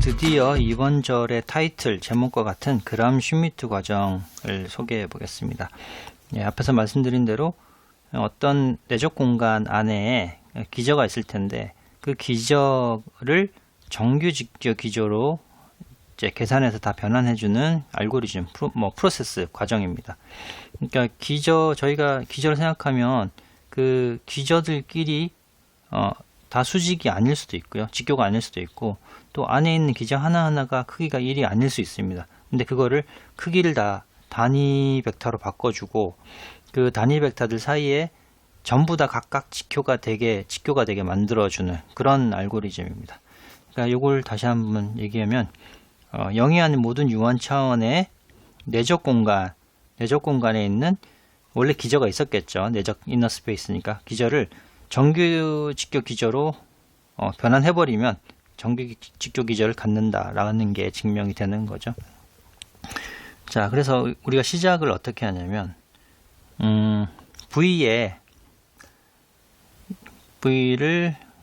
드디어 이번 절의 타이틀 제목과 같은 그람 슈미트 과정을 소개해 보겠습니다. 앞에서 말씀드린 대로 어떤 내적 공간 안에 기저가 있을 텐데 그 기저를 정규 직교 기저로 이제 계산해서 다 변환해주는 알고리즘, 프로세스 과정입니다. 그러니까 저희가 기저를 생각하면 그 기저들끼리 다 수직이 아닐 수도 있고요. 직교가 아닐 수도 있고, 또 안에 있는 기저 하나하나가 크기가 1이 아닐 수 있습니다. 근데 그거를 크기를 다 단위 벡터로 바꿔주고, 그 단위 벡터들 사이에 전부 다 각각 직교가 되게 만들어주는 그런 알고리즘입니다. 그러니까 이걸 다시 한번 얘기하면, 영위하는 모든 유한 차원의 내적 공간에 있는 원래 기저가 있었겠죠. 내적 이너 스페이스니까 기저를 정규 직교 기저로 변환해버리면 정규 직교 기저를 갖는다라는 게 증명이 되는 거죠. 자, 그래서 우리가 시작을 어떻게 하냐면 V를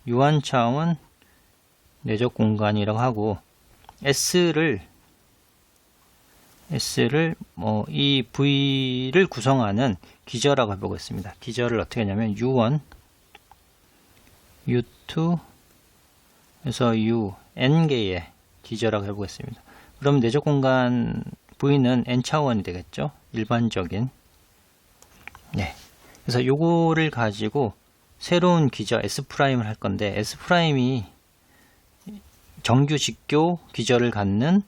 유한 차원 내적 공간이라고 하고 S를 이 V를 구성하는 기저라고 해보겠습니다. 기저를 어떻게 하냐면 U1, U2, 그래서 U, N개의 기저라고 해보겠습니다. 그럼 내적 공간 V는 N 차원이 되겠죠? 일반적인. 네. 그래서 요거를 가지고 새로운 기저 S'을 할 건데, S'이 정규 직교 기저를 갖는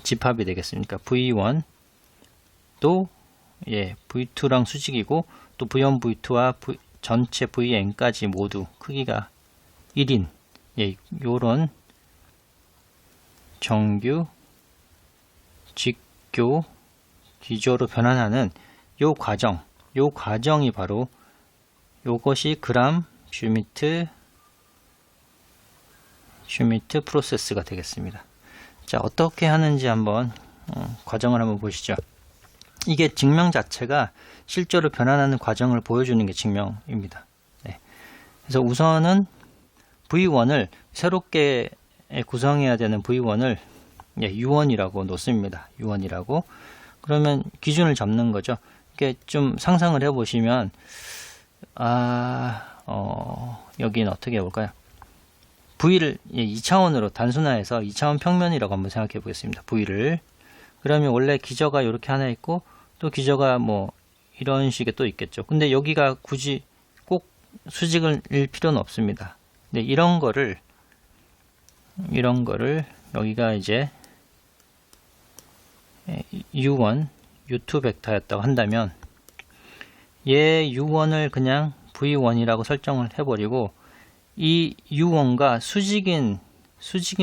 집합이 되겠습니까? V1 또 V2랑 수직이고, 또 V1, V2와 전체 Vn까지 모두 크기가 1인 요런 정규 직교 기저로 변환하는 요 과정이 바로 요것이 그람 슈미트 프로세스가 되겠습니다. 자, 어떻게 하는지 한번 과정을 한번 보시죠. 이게 증명 자체가 실제로 변환하는 과정을 보여주는 게 증명입니다. 네. 그래서 우선은 V1을 새롭게 구성해야 되는 V1을 U1이라고 놓습니다. U1이라고. 그러면 기준을 잡는 거죠. 이게 좀 상상을 해보시면 여기는 어떻게 해볼까요? V를 2차원으로 단순화해서 2차원 평면이라고 한번 생각해 보겠습니다. V를. 그러면 원래 기저가 이렇게 하나 있고, 또 기저가 뭐 이런 식의 또 있겠죠. 근데 여기가 굳이 꼭 수직일 필요는 없습니다. 근데 이런 거를 여기가 이제 U1, U2 벡터였다고 한다면 얘 U1을 그냥 V1이라고 설정을 해버리고, 이 U1과 수직인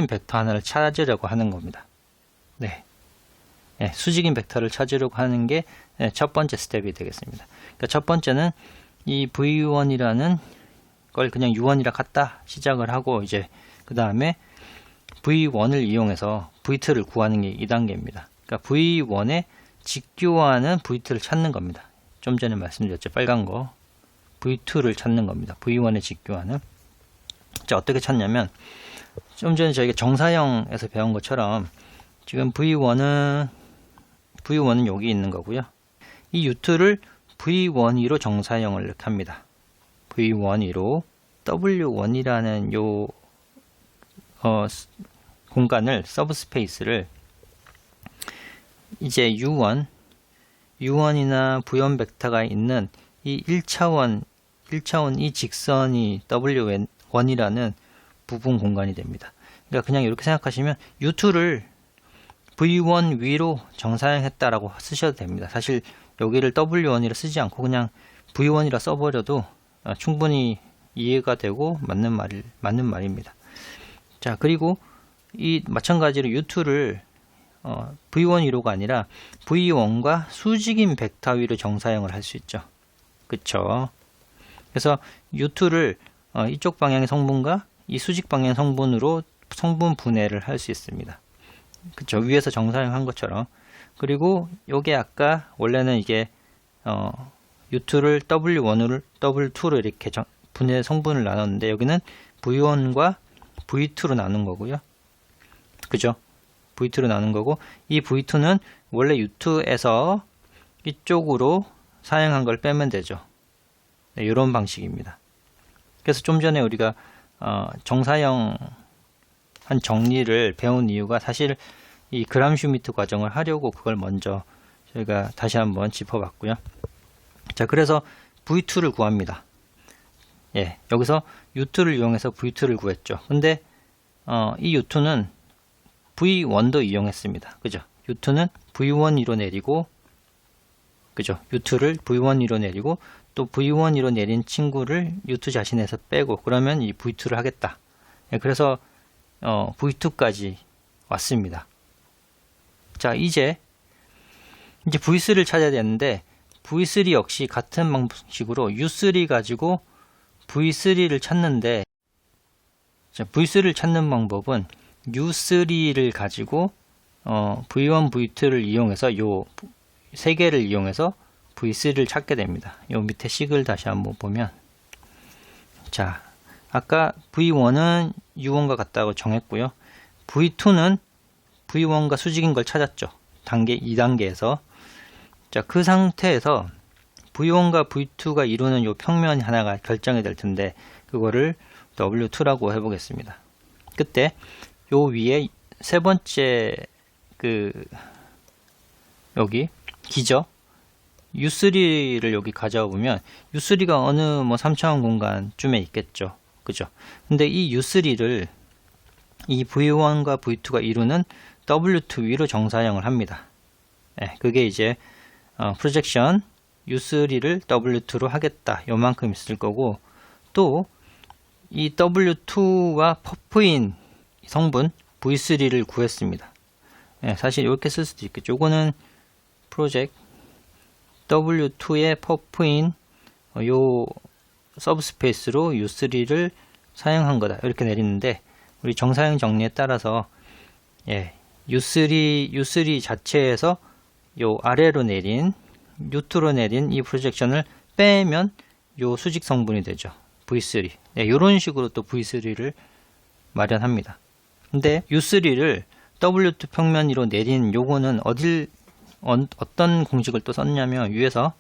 벡터 하나를 찾으려고 하는 겁니다. 네. 수직인 벡터를 찾으려고 하는 게 첫 번째 스텝이 되겠습니다. 그러니까 첫 번째는 이 V1이라는 걸 그냥 U1이라 갖다 시작을 하고, 이제 그 다음에 V1을 이용해서 V2를 구하는 게 2단계입니다. 그러니까 V1에 직교하는 V2를 찾는 겁니다. 좀 전에 말씀드렸죠. 빨간 거. V2를 찾는 겁니다. V1에 직교하는. 자, 어떻게 찾냐면, 좀 전에 저희가 정사형에서 배운 것처럼 지금 V1은 여기 있는 거고요. 이 U2를 V1, 2로 정사형을 이렇게 합니다. V1, 2로 W1이라는 요 공간을, 서브스페이스를 이제 U1이나 V1 벡터가 있는 이 1차원 이 직선이 W1이라는 부분 공간이 됩니다. 그러니까 그냥 이렇게 생각하시면 U2를 V1 위로 정사형했다라고 쓰셔도 됩니다. 사실 여기를 W1이라 쓰지 않고 그냥 V1이라 써버려도 충분히 이해가 되고 맞는 말입니다. 자, 그리고 이 마찬가지로 U2를 V1 위로가 아니라 V1과 수직인 벡터 위로 정사형을 할 수 있죠. 그쵸? 그래서 U2를 이쪽 방향의 성분과 이 수직 방향 성분으로 성분 분해를 할 수 있습니다. 그쵸? 위에서 정사형 한 것처럼. 그리고 요게 아까 원래는 이게 U2를 W2로 이렇게 분해 성분을 나눴는데 여기는 V1과 V2로 나눈 거고요. 그죠? V2로 나눈 거고 이 V2는 원래 U2에서 이쪽으로 사용한 걸 빼면 되죠. 네, 이런 방식입니다. 그래서 좀 전에 우리가 정사형 한 정리를 배운 이유가 사실 이 그람슈미트 과정을 하려고 그걸 먼저 저희가 다시 한번 짚어봤고요. 자, 그래서 V2를 구합니다. 예, 여기서 U2를 이용해서 V2를 구했죠. 근데 이 U2는 V1도 이용했습니다. 그죠? U2는 V1위로 내리고, 그죠? U2를 V1위로 내리고 또 V1위로 내린 친구를 U2 자신에서 빼고 그러면 이 V2를 하겠다. 예, 그래서 V2까지 왔습니다. 자, 이제 V3를 찾아야 되는데 V3 역시 같은 방식으로 U3 가지고 V3를 찾는데, 자, V3를 찾는 방법은 U3를 가지고 V1, V2를 이용해서 요 세 개를 이용해서 V3를 찾게 됩니다. 요 밑에 식을 다시 한번 보면, 자, 아까 V1은 U1과 같다고 정했고요. V2는 V1과 수직인 걸 찾았죠. 단계 2단계에서. 자, 그 상태에서 V1과 V2가 이루는 요 평면 하나가 결정이 될 텐데 그거를 W2라고 해보겠습니다. 그때 요 위에 세 번째 여기 기저 U3를 여기 가져와 보면 U3가 어느 뭐 3차원 공간쯤에 있겠죠. 그죠? 근데 이 U3를 이 V1과 V2가 이루는 W2 위로 정사형을 합니다. 네, 그게 이제 프로젝션 U3를 W2로 하겠다. 요만큼 있을 거고, 또 이 W2와 퍼프인 성분 V3를 구했습니다. 네, 사실 이렇게 쓸 수도 있겠죠. 요거는 프로젝트 W2의 퍼프인 요 서브스페이스로 U3를 사용한 거다. 이렇게 내리는데 우리 정사형 정리에 따라서 예, U3 자체에서 요 아래로 내린 U2로 내린 이 프로젝션을 빼면 요 수직 성분이 되죠. V3. 네, 이런 식으로 또 V3를 마련합니다. 근데 U3를 W2 평면 위로 내린 요거는 어떤 공식을 또 썼냐면 위에서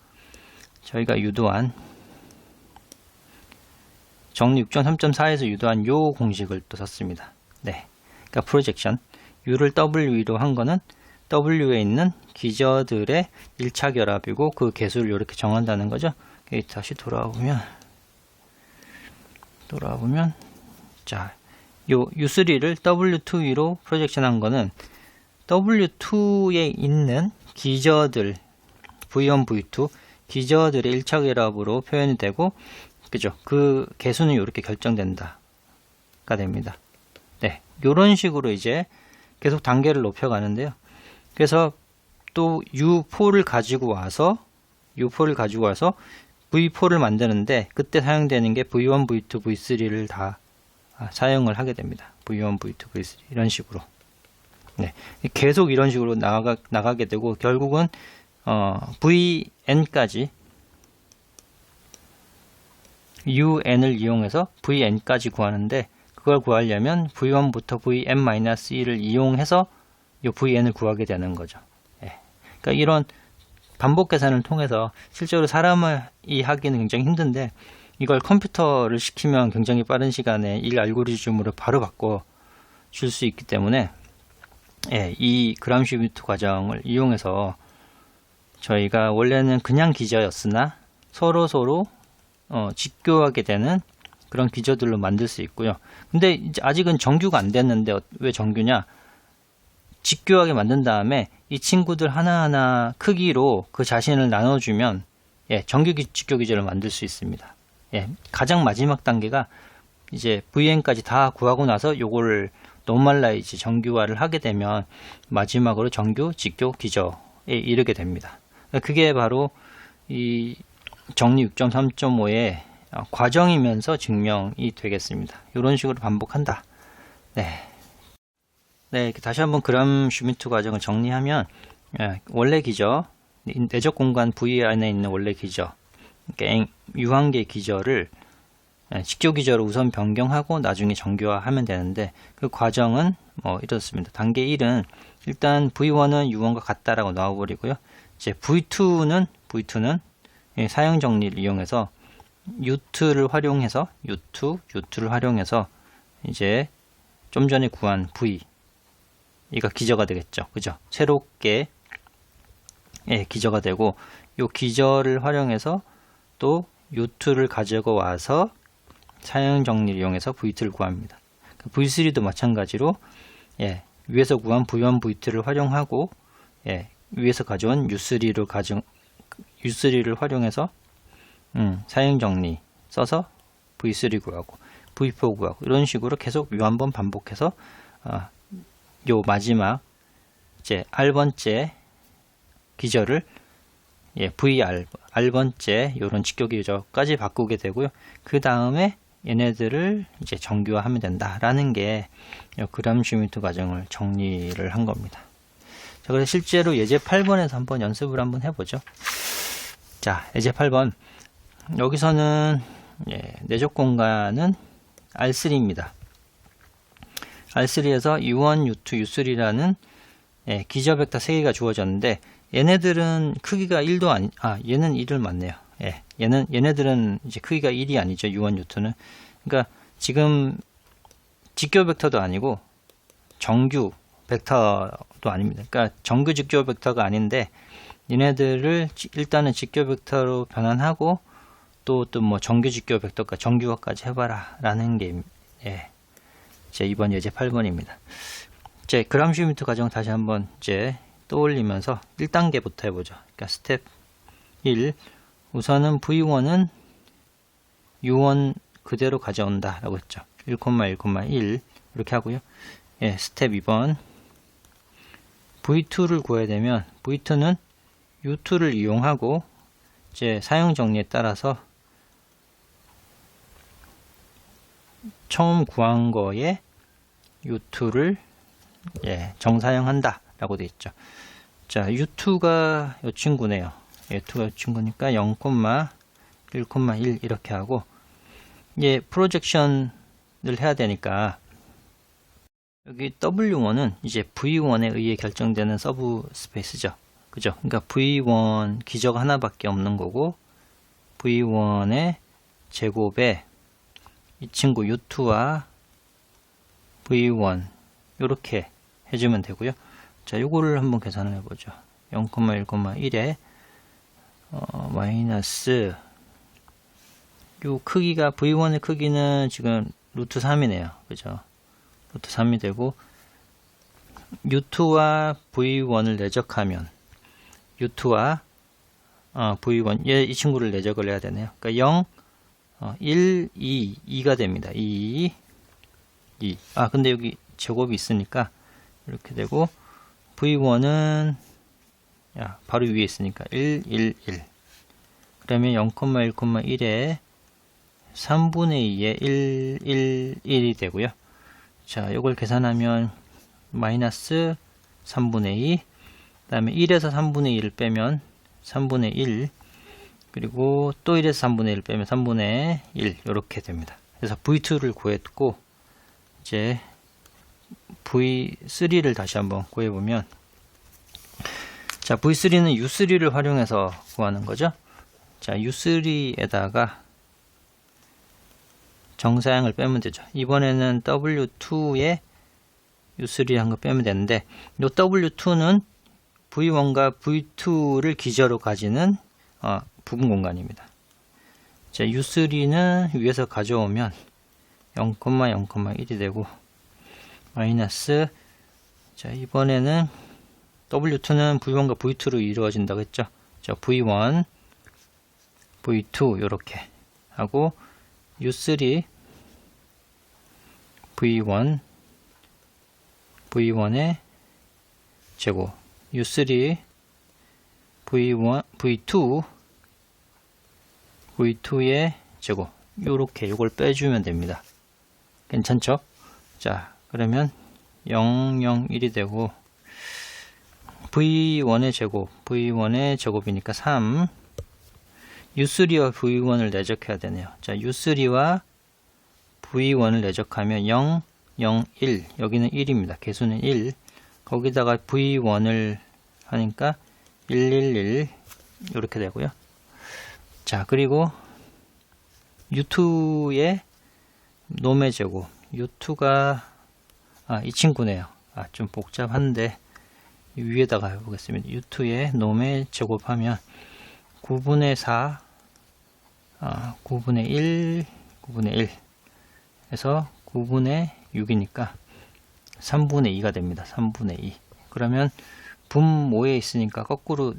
저희가 유도한 정리 6.3.4에서 유도한 요 공식을 또 썼습니다. 네, 그러니까 프로젝션 U를 W 위로 한 거는 W에 있는 기저들의 1차 결합이고 그 개수를 이렇게 정한다는 거죠. 다시 돌아보면 자, 요 U3를 W2 위로 프로젝션 한 거는 W2에 있는 기저들 V1, V2 기저들의 1차 결합으로 표현이 되고, 그죠? 그 개수는 이렇게 결정된다가 됩니다. 네, 이런 식으로 이제 계속 단계를 높여가는데요. 그래서 또 U4를 가지고 와서 V4를 만드는데 그때 사용되는 게 V1, V2, V3를 다 사용을 하게 됩니다. V1, V2, V3 이런 식으로. 네, 계속 이런 식으로 나가게 되고 결국은 VN까지 UN을 이용해서 VN까지 구하는데 그걸 구하려면 V1부터 Vn-1을 이용해서 이 VN을 구하게 되는 거죠. 네. 그러니까 이런 반복 계산을 통해서 실제로 사람이 하기는 굉장히 힘든데 이걸 컴퓨터를 시키면 굉장히 빠른 시간에 일 알고리즘으로 바로 바꿔 줄 수 있기 때문에 예, 이 그람슈미트 과정을 이용해서 저희가 원래는 그냥 기저였으나 서로 직교하게 되는 그런 기저들로 만들 수 있고요. 근데 이제 아직은 정규가 안 됐는데 왜 정규냐? 직교하게 만든 다음에 이 친구들 하나하나 크기로 그 자신을 나눠주면 예, 정규 직교 기저를 만들 수 있습니다. 예, 가장 마지막 단계가 이제 VN까지 다 구하고 나서 요거를 노멀라이즈 정규화를 하게 되면 마지막으로 정규 직교 기저에 이르게 됩니다. 그게 바로 이 정리 6.3.5의 과정이면서 증명이 되겠습니다. 이런 식으로 반복한다. 네. 네, 다시 한번 그람슈미트 과정을 정리하면 원래 기저, 내적 공간 V 안에 있는 원래 기저, 그러니까 유한계 기저를 직교 기저로 우선 변경하고 나중에 정규화하면 되는데 그 과정은 이렇습니다. 단계 1은 일단 V1은 U1과 같다라고 놔버리고요. 이제 V2는 사용 정리를 이용해서 U2를 활용해서 U2를 활용해서 이제 좀 전에 구한 V 이가 기저가 되겠죠. 그죠? 새롭게 기저가 되고 요 기저를 활용해서 또 U2를 가지고 와서 사용 정리를 이용해서 V2를 구합니다. V3도 마찬가지로 위에서 구한 V1, V2를 활용하고 위에서 가져온 U3를 활용해서 사용 정리 써서 V3 구하고 V4 구하고 이런 식으로 계속 요 한번 반복해서 요 마지막 이제 R번째 기저를 VR, R번째 요런 직교 기저까지 바꾸게 되고요. 그 다음에 얘네들을 이제 정규화하면 된다라는 게 그람 슈미트 과정을 정리를 한 겁니다. 자, 그래서 실제로 예제 8번에서 한번 연습을 한번 해보죠. 자, 예제 8번. 여기서는 내적 공간은 R3입니다. R3에서 U1, U2, U3라는 기저 벡터 3개가 주어졌는데 얘네들은 크기가 1도 얘는 1을 맞네요. 얘네들은 이제 크기가 1이 아니죠. U1, U2는. 그러니까 지금 직교 벡터도 아니고 정규 벡터도 아닙니다. 그러니까 정규 직교 벡터가 아닌데 얘네들을 일단은 직교 벡터로 변환하고 또 뭐 정규 직교 벡터가 정규화까지 해봐라 라는 게 제 이번 예제 8번입니다. 이제 그람 슈미트 과정 다시 한번 이제 떠올리면서 1단계부터 해보죠. 그러니까 스텝 1 우선은 V1은 U1 그대로 가져온다 라고 했죠. 1,1,1 이렇게 하고요. 스텝 2번 V2를 구해야 되면 V2는 U2를 이용하고 이제 사용 정리에 따라서 처음 구한 거에 U2를 정사용한다 라고 되어 있죠. 자, U2가 이 친구네요. U2가 이 친구니까 0,1,1 이렇게 하고 프로젝션을 해야 되니까 여기 W1은 이제 V1에 의해 결정되는 서브 스페이스죠. 그죠? 그러니까 V1 기저가 하나밖에 없는 거고 V1의 제곱에 이 친구 U2와 V1 이렇게 해주면 되고요. 자, 요거를 한번 계산을 해보죠. 0,1,1에 마이너스 요 크기가 V1의 크기는 지금 루트 3이네요. 그죠? 루트 3이 되고 U2와 V1을 내적하면 U2와 V1 이 친구를 내적을 해야 되네요. 그러니까 0, 1, 2가 됩니다. 2. 근데 여기 제곱이 있으니까 이렇게 되고 V1은 바로 위에 있으니까 1, 1, 1 그러면 0,1,1에 3분의 2에 1, 1, 1이 되고요. 자, 요걸 계산하면 마이너스 3분의 2 그 다음에 1에서 3분의 1을 빼면 3분의 1 그리고 또 1에서 3분의 1을 빼면 3분의 1 이렇게 됩니다. 그래서 V2를 구했고 이제 V3를 다시 한번 구해보면 자, V3는 U3를 활용해서 구하는 거죠. 자, U3에다가 정사양을 빼면 되죠. 이번에는 W2에 U3 한 거 빼면 되는데 이 W2는 V1과 V2를 기저로 가지는 부분 공간입니다. 자, U3는 위에서 가져오면 0,0,1이 되고 마이너스 자, 이번에는 W2는 V1과 V2로 이루어진다고 했죠. 자, V1 V2 이렇게 하고 U3 V1 V1의 제곱 U3 V1 V2 V2의 제곱 요렇게 요걸 빼주면 됩니다. 괜찮죠? 자, 그러면 0, 0, 1이 되고 V1의 제곱이니까 3 U3와 V1을 내적해야 되네요. 자, U3와 V1을 내적하면 0, 0, 1. 여기는 1입니다. 개수는 1. 거기다가 V1을 하니까 111 이렇게 되고요. 자, 그리고 U2의 놈의 제곱. U2가 이 친구네요. 좀 복잡한데 위에다가 해보겠습니다. U2의 놈의 제곱하면 9분의 4 9분의 1 9분의 1 해서 9분의 6이니까 3분의 2가 됩니다. 3분의 2. 그러면 분모에 있으니까 거꾸로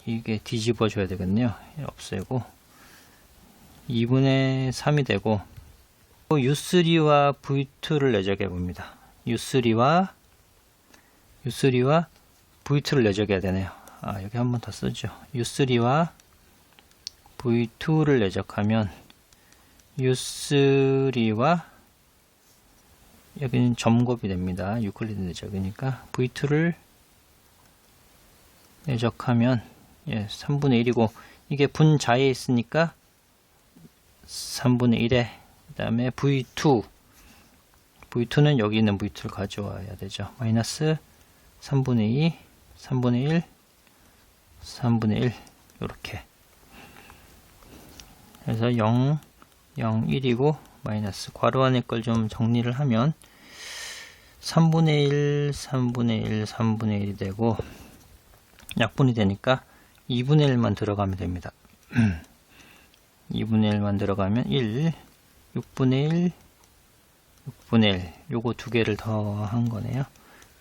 이게 뒤집어 줘야 되겠네요. 없애고 2분의 3이 되고 U3와 V2를 내적해 봅니다. U3와 V2를 내적해야 되네요. 여기 한 번 더 쓰죠. U3와 V2를 내적하면 U3와 여기는 점곱이 됩니다. 유클리드 내적이니까 V2를 내적하면 3분의 1이고 이게 분자에 있으니까 3분의 1에 그 다음에 V2는 여기 있는 V2를 가져와야 되죠. 마이너스 3분의 2 3분의 1 3분의 1 이렇게 그래서 0 0 1이고 마이너스 괄호 안에 걸 좀 정리를 하면 3분의 1 3분의 1 3분의 1이 되고 약분이 되니까 2분의 1만 들어가면 됩니다. 2분의 1만 들어가면 1 6분의 1 6분의 1 요거 두 개를 더 한 거네요.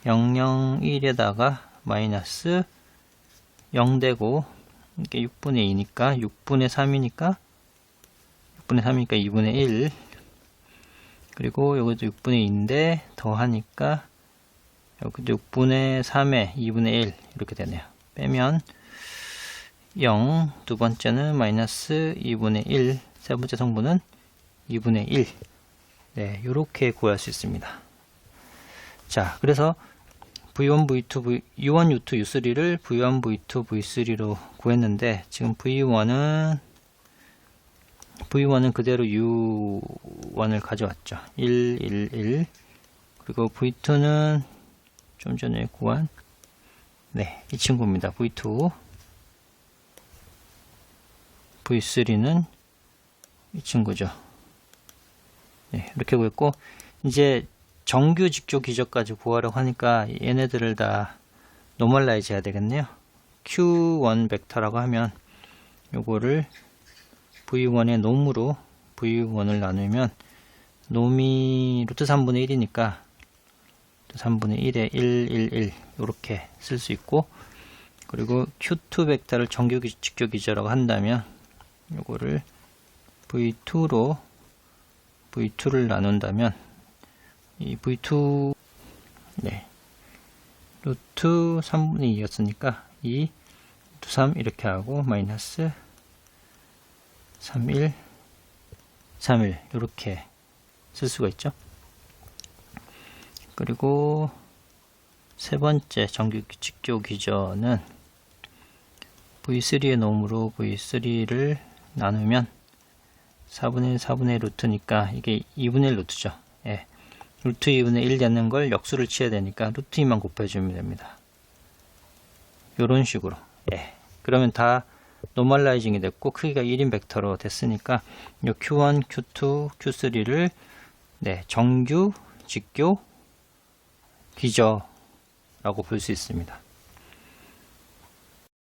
0 0 1에다가 마이너스 0 되고 이게 6분의 2니까 6분의 3이니까 2분의 1 그리고 여기도 6분의 2인데 더하니까 여기도 6분의 3에 2분의 1 이렇게 되네요. 빼면 0 두 번째는 마이너스 2분의 1 세 번째 성분은 2분의 1 네, 요렇게 구할 수 있습니다. 자, 그래서 V1, V2, U1, U2, U3를 V1, V2, V3로 구했는데 지금 V1은 그대로 U1을 가져왔죠. 1, 1, 1 그리고 V2는 좀 전에 구한 이 친구입니다. V2 V3는 이 친구죠. 이렇게 구했고 이제 정규 직조 기저까지 구하려고 하니까 얘네들을 다 노멀라이즈 해야 되겠네요. Q1 벡터라고 하면 요거를 V1의 놈으로 V1을 나누면 놈이 루트 3분의 1이니까 3분의 1에 1, 1, 1 이렇게 쓸 수 있고 그리고 Q2 벡터를 정규 직조 기저라고 한다면 요거를 V2를 나눈다면 이 V2 루트 3분의 2였으니까 2 루트 3 이렇게 하고 마이너스 31 31 이렇게 쓸 수가 있죠. 그리고 세 번째 정규 직조 기저는 V3의 놈으로 V3를 나누면 4분의 1 4분의 1 루트니까 이게 2분의 1 루트죠. 루트 2분의 1 되는 걸 역수를 취해야 되니까 루트 2만 곱해주면 됩니다. 요런 식으로 그러면 다 노멀라이징이 됐고 크기가 1인 벡터로 됐으니까 요 Q1, Q2, Q3를 정규 직교 기저라고 볼 수 있습니다.